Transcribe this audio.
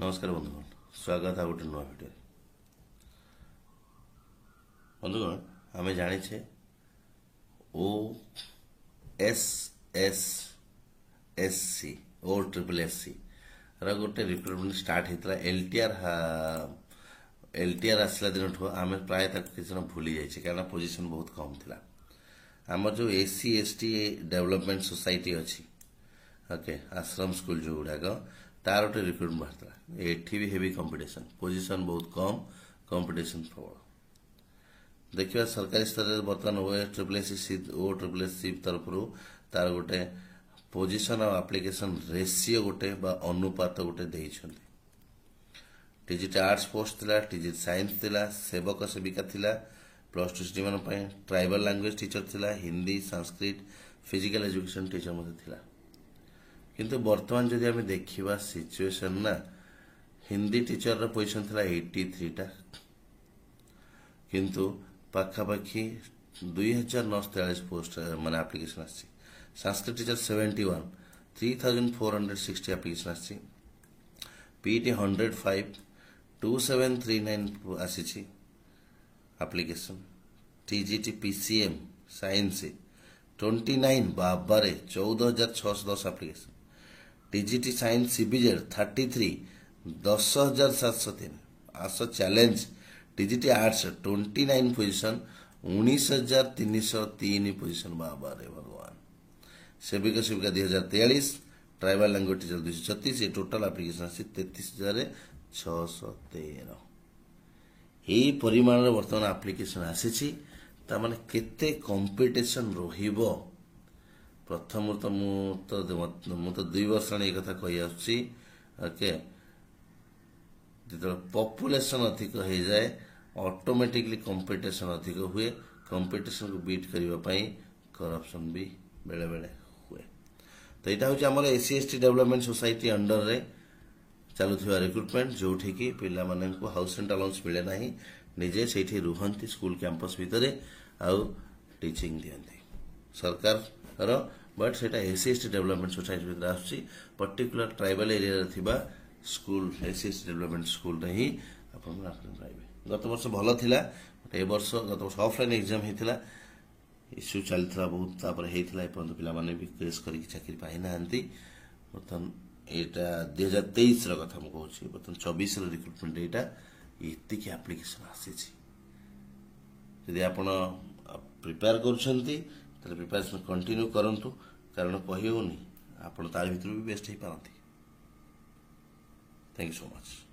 नमस्कार बंधुगण, स्वागत है गोटे नुआ भिडियो। बंधुगण आम जाने O S S S C O triple S C गोटे रिक्रुटमेंट स्टार्ट होता एलटीआर आसला दिन आम प्राय किसी भूली जाइए कारण पोजीशन बहुत कम थिला। आमर जो एससी एसटी डेवलपमेंट सोसाइटी अच्छी ओके आश्रम स्कूल जो गुड़ाक तार गोटे रिक्रुटमेंट बाहर एठी भी हेवी कंपटीशन, पोजीशन बहुत कम, कंपटीशन प्रबल। देखिए सरकारी स्तर में बर्तमान ओ ट्रिपल एस सी तरफ तार गोटे पोजीशन और एप्लिकेशन रेशियो गोटे अनुपात गोटे देइछन्ति। टीजीटी आर्ट्स पोस्ट थिला, टीजीटी साइंस थिला, सेवक सेविका थिला, प्लस टू स्टूडेंट मान ट्राइबल लैंग्वेज टीचर थिला, Hindi Sanskrit physical education teacher मते थिला। किंतु वर्तमान जदि आम देखा सिचुएशन ना हिंदी टीचर रो पोजीशन थिला 83 टा किंतु पाखापाखि 2943 पोस्ट माने एप्लिकेशन आसी। संस्कृत टीचर 71 3460 एप्लिकेशन आसी। पीटी 105 2739 आसी एप्लिकेशन। टीजीटी पीसीएम साइंस 29 बाबारे 14610 एप्लिकेशन। टीजीटी साइंस सीबीजेड 33 10703 आस challenge. TGT arts 29 position 19303 position बाबारे भगवान। सेविका सेविका 2043, ट्राइबल लैंग्वेज टीचर 236, ये टोटाल एप्लिकेशन आसी 33613। यही परिमाण बर्तमान एप्लिकेशन आसी तामाने केते कंपटीशन रहिबो। प्रथम तो मु तो 2 वर्ष ये कथा कही आछी ओके जो पॉपुलेशन अधिक हो जाए ऑटोमेटिकली कंपटीशन अधिक हुए। कंपटीशन को बीट करने पाई करप्शन भी बेले बेले हुए। तो यहाँ हूँ आम SC ST development society under रे चलुवा रिक्रुटमेंट जो कि पिला माने हाउस रेंट अलाउंस मिले ना, निजे से रुहंती स्कूल कैंपस भितर आउ टीचिंग दियंती सरकार बट से एससी एसटी डेवलपमेंट सोसाइटी भितर आसुची। पर्टिकुलर ट्राइबल एरिया थिबा school SC ST development school रे ही आपन पाइबे। गत वर्ष भल थिला, ए वर्ष गत वर्ष ऑफलाइन एग्जाम हेतिला, इश्यू चलता बहुत तापर हेतिला एपन पिला माने भी केस करी चाकरी पाइ नाहंती। बर्तन एटा 2023 रो कथा म कहूची, बर्तन 24 रो रिक्रुटमेंट एटा इत्ति की एप्लिकेशन आसीची। यदि आपण प्रिपेयर करछंती ताले प्रिपरेशन कंटिन्यू करंतु कारण कहि होनी आपण तार भितर भी बेस्ट ही पारंती। Thank you so much.